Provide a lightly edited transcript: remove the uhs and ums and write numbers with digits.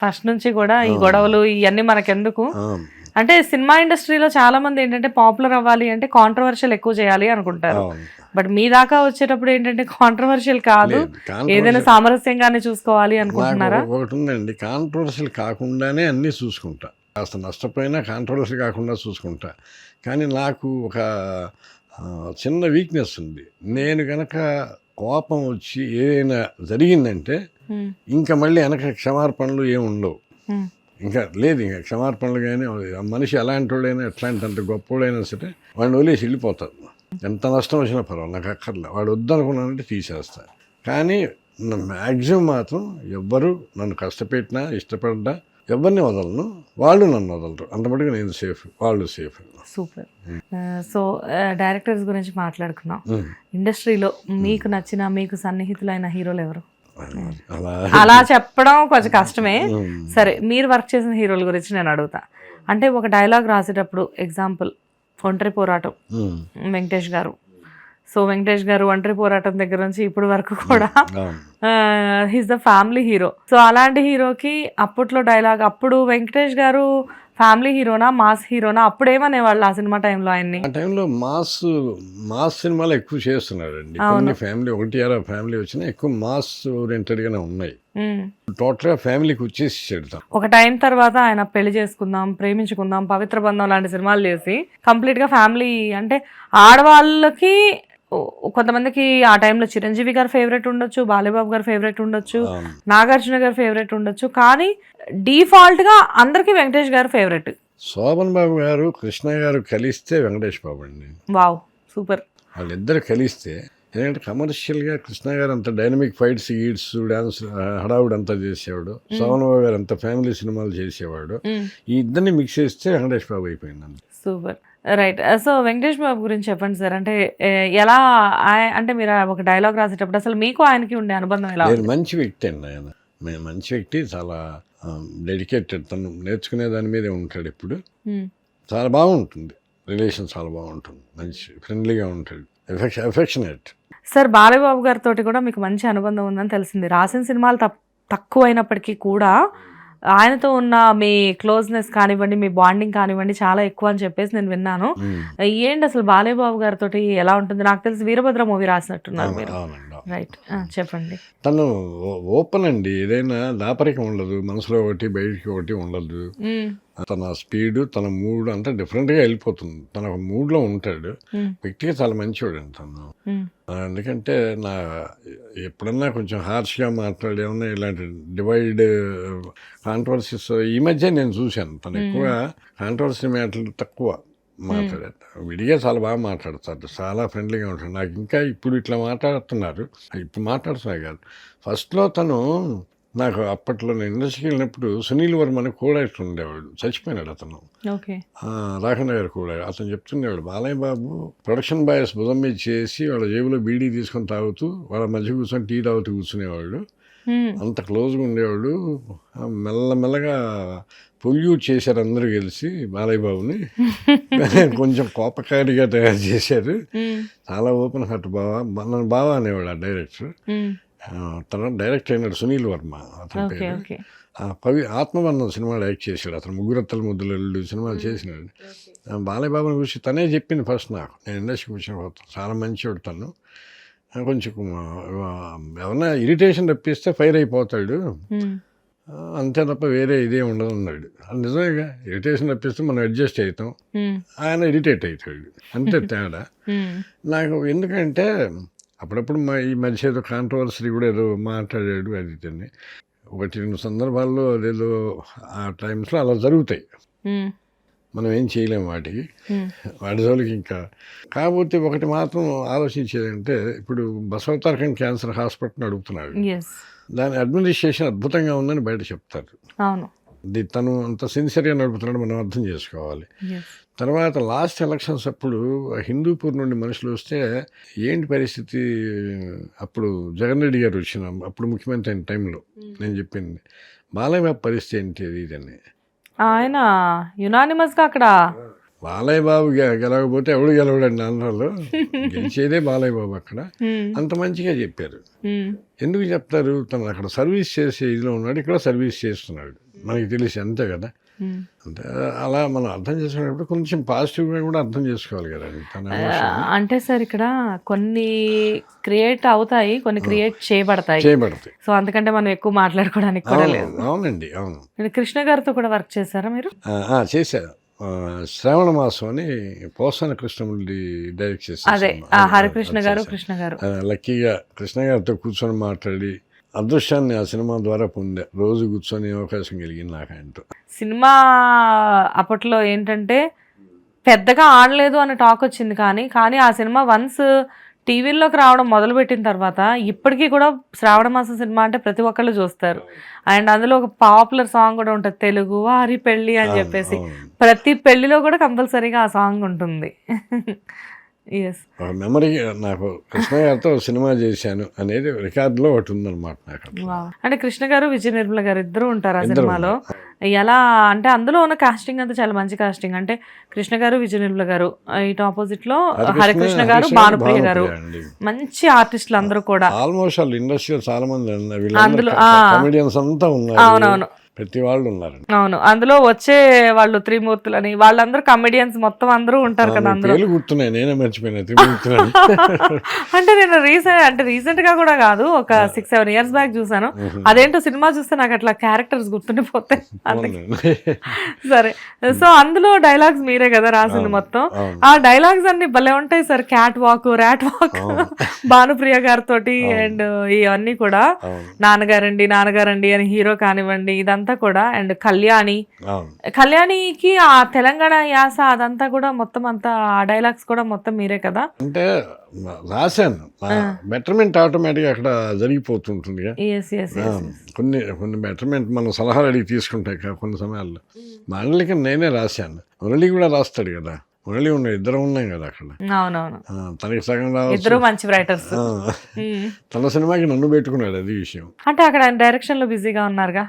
First నుంచి కూడా ఈ గొడవలు ఇవన్నీ మనకెందుకు, అంటే సినిమా ఇండస్ట్రీలో చాలా మంది ఏంటంటే పాపులర్ అవ్వాలి అంటే కాంట్రవర్షియల్ ఎక్కువ చేయాలి అనుకుంటారు. బట్ మీ దాకా వచ్చేటప్పుడు ఏంటంటే కాంట్రవర్షియల్ కాదు, ఏదైనా సామరస్యంగానే చూసుకోవాలి అనుకుంటున్నారా? ఒకటి ఉందండి, కాంట్రవర్షియల్ కాకుండానే అన్నీ చూసుకుంటా, కాస్త నష్టపోయినా కాంట్రవర్షియల్ కాకుండా చూసుకుంటా. కానీ నాకు ఒక చిన్న వీక్నెస్ ఉంది. నేను కనుక కోపం వచ్చి ఏదైనా జరిగిందంటే ఇంకా మళ్ళీ వెనక క్షమార్పణలు ఏమి ఉండవు. ఇంకా లేదు, ఇంకా క్షమార్పణలు కానీ మనిషి ఎలాంటి వాడైనా ఎట్లాంటి అంత గొప్పవాడైనా సరే వాడిని వదిలేసి వెళ్ళిపోతాడు. ఎంత నష్టం వచ్చినా పర్వాలేదు, నాకు అక్కర్లే. వాడు వద్దనుకున్నానంటే తీసేస్తా. కానీ మ్యాక్సిమం మాత్రం ఎవ్వరు నన్ను కష్టపెట్టినా ఇష్టపడ్డా ఎవరిని వదలను, వాళ్ళు నన్ను వదలరు. అంతమటుకు నేను సేఫ్, వాళ్ళు సేఫ్. సూపర్. సో డైరెక్టర్స్ గురించి మాట్లాడుకున్నాం. ఇండస్ట్రీలో మీకు నచ్చిన, మీకు సన్నిహితులైన హీరోలు ఎవరు? అలా చెప్పడం కొంచెం కష్టమే. సరే, మీరు వర్క్ చేసిన హీరోల గురించి నేను అడుగుతా. అంటే ఒక డైలాగ్ రాసేటప్పుడు ఎగ్జాంపుల్ ఒంటరి పోరాటం వెంకటేష్ గారు. సో వెంకటేష్ గారు ఒంటరి పోరాటం దగ్గర నుంచి ఇప్పటి వరకు కూడా he's the family hero. So అలాంటి హీరోకి అప్పట్లో డైలాగ్, అప్పుడు వెంకటేష్ గారు ఫ్యామిలీ హీరోనా మాస్ హీరోనా, అప్పుడు ఏమనేవాళ్ళు ఆ సినిమా టైంలో ఆయన్ని? ఆ టైంలో మాస్ సినిమాలు ఎక్కువ చేస్తున్నారండి. కొన్ని ఫ్యామిలీ, ఒకటి అలా ఫ్యామిలీ వచ్చినా ఎక్కువ మాస్ ఓరియంటెడ్ గానే ఉన్నాయి. టోటల్ గా ఫ్యామిలీకి వచ్చేసి ఒక టైం తర్వాత ఆయన పెళ్లి చేసుకుందాం, ప్రేమించుకుందాం, పవిత్ర బంధం లాంటి సినిమాలు చేసి కంప్లీట్ గా ఫ్యామిలీ, అంటే ఆడవాళ్ళకి కొంతమందికి ఆ టైంలో చిరంజీవి గారు ఫేవరెట్ ఉండొచ్చు, బాలయ్యబాబు గారు ఫేవరెట్ ఉండొచ్చు, నాగార్జున గారు ఫేవరెట్ ఉండొచ్చు, కానీ డిఫాల్ట్ గా అందరికి వెంకటేష్ గారు ఫేవరెట్. శోభన్ బాబు గారు కృష్ణ గారు కలిస్తే వెంకటేష్ బాబు అండి. Wow, super. వాళ్ళిద్దరు కలిస్తే, ఎందుకంటే కమర్షియల్ గా కృష్ణ గారు అంత డైనమిక్ ఫైట్స్, గీట్స్, డాన్స్, హడావుడు అంతా చేసేవాడు. శోభన్ బాబు గారు అంత ఫ్యామిలీ సినిమాలు చేసేవాడు. ఈ ఇద్దరిని మిక్స్ చేస్తే వెంకటేష్ బాబు అయిపోయింది. Super, right. సో వెంకటేష్ బాబు గురించి చెప్పండి సార్. అంటే ఎలా, అంటే మీరు ఒక డైలాగ్ రాసేటప్పుడు అసలు మీకు ఆయనకి ఉండే అనుబంధం ఎలా? మంచి వ్యక్తి అండి ఆయన, మంచి వ్యక్తి, చాలా డెడికేటెడ్. తను నేర్చుకునే దాని మీదే ఉంటాడు ఎప్పుడు. చాలా బాగుంటుంది రిలేషన్, చాలా బాగుంటుంది, మంచి ఫ్రెండ్లీగా ఉంటాడు, ఎఫెక్షనేట్. సార్ బాలయ్యబాబు గారితో కూడా మీకు మంచి అనుబంధం ఉందని తెలిసింది. రాసిన సినిమాలు తక్కువ అయినప్పటికీ కూడా ఆయనతో ఉన్న మీ క్లోజ్నెస్ కానివ్వండి, మీ బాండింగ్ కానివ్వండి చాలా ఎక్కువ అని చెప్పేసి నేను విన్నాను. ఏంటి అసలు బాలయ్యబాబు గారితో ఎలా ఉంటుంది? నాకు తెలిసి వీరభద్ర మూవీ రాసినట్టున్నారు మీరు, రైట్? చెప్పండి. తను ఓపెన్ అండి, ఏదైనా దాపరికం ఉండదు, మనసులో ఒకటి బయటికి ఒకటి ఉండదు. తన స్పీడ్, తన మూడ్ అంతా డిఫరెంట్ గా వెళ్ళిపోతుంది. తన ఒక మూడ్ లో ఉంటాడు. వ్యక్తిగా చాలా మంచివాడు అండి తను. ఎందుకంటే ఎప్పుడన్నా కొంచెం హార్ష్ గా మాట్లాడేమన్నా ఇలాంటి డివైడ్ కాంట్రవర్సీస్ ఈ మధ్య నేను చూశాను. తను ఎక్కువ కాంట్రవర్సీ మ్యాటర్లు తక్కువ మాట్లాడారు. విడిగా చాలా బాగా మాట్లాడతారు, చాలా ఫ్రెండ్లీగా ఉంటాడు. నాకు ఇంకా ఇప్పుడు ఇట్లా మాట్లాడుతున్నారు, ఇప్పుడు మాట్లాడుతున్నారు కాదు. ఫస్ట్లో తను, నాకు అప్పట్లో నేను ఇండస్ట్రీకి వెళ్ళినప్పుడు సునీల్ వర్మని కూడా ఇట్లా ఉండేవాడు, చచ్చిపోయినాడు అతను. రాఘవ గారు కూడా అతను చెప్తుండేవాడు, బాలయ్య బాబు ప్రొడక్షన్ బాయ్స్ భుజం మీద చేసి వాళ్ళ జేబులో బీడీ తీసుకొని తాగుతూ వాళ్ళ మధ్య కూర్చొని టీ తాగుతూ కూర్చునేవాడు. అంత క్లోజ్గా ఉండేవాడు. మెల్లమెల్లగా పొల్యూట్ చేశారు అందరూ కలిసి బాలయ్య బాబుని. కొంచెం కోపకారిగా తయారు చేశారు. చాలా ఓపెన్ హార్ట్ బావా, నన్ను బావా అనేవాడు ఆ డైరెక్టర్. తన డైరెక్టర్ అయినాడు సునీల్ వర్మ అతని పేరు. ఆత్మబంధం సినిమాలు యాక్ట్ చేశాడు అతను. ముగ్గురత్తల ముద్దులు సినిమాలు చేసినాడు. బాలయ్య బాబుని గురించి తనే చెప్పింది ఫస్ట్ నాకు. నేను ఇండస్ట్రీకి వచ్చిన చాలా మంచివాడు తను. కొంచెం ఏమన్నా ఇరిటేషన్ రప్పిస్తే ఫైర్ అయిపోతాడు, అంతే తప్ప వేరే ఇదే ఉండదు అన్నాడు. అది నిజమేగా, ఇరిటేషన్ రప్పిస్తే మనం అడ్జస్ట్ అవుతాం, ఆయన ఇరిటేట్ అవుతాడు, అంతే తేడా. నాకు ఎందుకంటే అప్పుడప్పుడు ఈ మధ్య ఏదో కాంట్రవర్సీ కూడా ఏదో మాట్లాడాడు, అది తిని ఒకటి రెండు సందర్భాల్లో అదేదో ఆ టైమ్స్లో అలా జరుగుతాయి. మనం ఏం చేయలేము వాటికి, వాటి జోలికి. ఇంకా కాకపోతే ఒకటి మాత్రం ఆలోచించేదంటే, ఇప్పుడు బసవతారకం క్యాన్సర్ హాస్పిటల్ నడుపుతున్నాడు, దాని అడ్మినిస్ట్రేషన్ అద్భుతంగా ఉందని బయట చెప్తారు. తను అంత సిన్సియర్గా నడుపుతున్నాడు, మనం అర్థం చేసుకోవాలి. తర్వాత లాస్ట్ ఎలక్షన్స్ అప్పుడు హిందూపూర్ నుండి మనుషులు వస్తే ఏంటి పరిస్థితి, అప్పుడు జగన్ రెడ్డి గారు వచ్చిన, అప్పుడు ముఖ్యమంత్రి అయిన టైంలో నేను చెప్పింది, బాలయ్య బాబు పరిస్థితి ఏంటి అది ఇదని. ఆయన యునానిమస్గా అక్కడ బాలయ్య బాబు గెలవకపోతే ఎవడు గెలవడండి ఆంధ్రాలో, గెలిచేదే బాలయ్య బాబు. అక్కడ అంత మంచిగా చెప్పారు. ఎందుకు చెప్తారు, తను అక్కడ సర్వీస్ చేసే ఇదిలో ఉన్నాడు, ఇక్కడ సర్వీస్ చేస్తున్నాడు. మనకి తెలిసి అంతే కదా. అంటే అలా మనం అర్థం చేసుకునేటప్పుడు కొంచెం పాజిటివ్గా కూడా అర్థం చేసుకోవాలి కదండి తన emotion ని. అంటే సార్ ఇక్కడ కొన్ని క్రియేట్ అవుతాయి, కొన్ని క్రియేట్ చేయబడతాయి. చేయబడతాయి. సో అందుకంటే మనం ఎక్కువ మాట్లాడుకోవడానికి కూడా లేదు. అవునండి, అవును. మీరు కృష్ణ గారితో కూడా వర్క్ చేశారా మీరు? చేశారు. శ్రావణ మాసం అని పోసాన కృష్ణమూర్తి డైరెక్ట్ చేశారు. అదే హరికృష్ణ గారు, కృష్ణ గారు. లక్కీగా కృష్ణ గారితో కూర్చొని మాట్లాడి అదృష్టాన్ని ఆ సినిమా ద్వారా పొందా. రోజు కూర్చొని అవకాశం కలిగింది నాకు ఆయనతో. సినిమా అప్పట్లో ఏంటంటే పెద్దగా ఆడలేదు అనే టాక్ వచ్చింది, కానీ ఆ సినిమా వన్స్ టీవీల్లోకి రావడం మొదలుపెట్టిన తర్వాత ఇప్పటికీ కూడా శ్రావణ మాసం సినిమా అంటే ప్రతి ఒక్కళ్ళు చూస్తారు. అండ్ అందులో ఒక పాపులర్ సాంగ్ కూడా ఉంటుంది, తెలుగు వారి పెళ్ళి అని చెప్పేసి. ప్రతి పెళ్లిలో కూడా కంపల్సరీగా ఆ సాంగ్ ఉంటుంది. ఎస్, మెమరీ నాకు కృష్ణ గారితో సినిమా చేశాను అనేది రికార్డులో ఒకటి ఉందన్నమాట నాకు. అంటే కృష్ణ గారు, విజయ నిర్మల గారు ఇద్దరు ఉంటారు ఆ సినిమాలో. ఎలా అంటే అందులో ఉన్న కాస్టింగ్ అంతా చాలా మంచి కాస్టింగ్. అంటే కృష్ణ గారు, విజయ నిర్మల గారు, ఇటు ఆపోజిట్ లో హరికృష్ణ గారు, భానుప్రియ గారు, మంచి ఆర్టిస్టులు అందరూ కూడా. ఆల్మోస్ట్ వాళ్ళు ఇండస్ట్రీలో చాలా మంది అందులో కామెడియన్స్ అంతా ఉన్నారు. అవునవును, ప్రతి వాళ్ళు ఉన్నారు. అవును, అందులో వచ్చే వాళ్ళు త్రిమూర్తులని వాళ్ళందరూ కమెడియన్స్ మొత్తం అందరూ ఉంటారు కదా అందులో. గుర్తున్నాయి, నేనే మర్చిపోయినా త్రిమూర్తులని. అంటే నేను రీసెంట్ గా కూడా కాదు, ఒక 6-7 years బ్యాక్ చూసాను. అదేంటో సినిమా చూస్తే నాకు అట్లా క్యారెక్టర్స్ గుర్తుండిపోతాయి. సరే, సో అందులో డైలాగ్స్ మీరే కదా రాసింది మొత్తం. ఆ డైలాగ్స్ అన్ని భలే ఉంటాయి sir. Cat walk, rat walk, Bhanupriya గారితో. అండ్ ఇవన్నీ కూడా నాన్నగారండి అని హీరో కానివ్వండి, ఇదంతా కూడా. అండ్ కళ్యాణికి ఆ తెలంగాణ యాస అదంతా కూడా మొత్తం అంతా ఆ డైలాగ్స్ కూడా మొత్తం మీరే కదా. అంటే రాశాను, బెటర్మెంట్ ఆటోమేటిక్ అక్కడ జరిగిపోతుంటుంది. కొన్ని బెటర్మెంట్ మనం సలహాలు అడిగి తీసుకుంటాయి కొన్ని సమయాల్లో. మురళికి నేనే రాశాను, మురళి కూడా రాస్తాడు కదా. మురళి ఉన్నాయి, ఇద్దరు ఉన్నాయి కదా అక్కడ. అవునవును, తనకి సగం ఇద్దరు మంచి రైటర్స్. తన సినిమాకి నన్ను పెట్టుకున్నాడు, అది విషయం. అంటే అక్కడ ఆయన డైరెక్షన్ లో బిజీగా ఉన్నారుగా.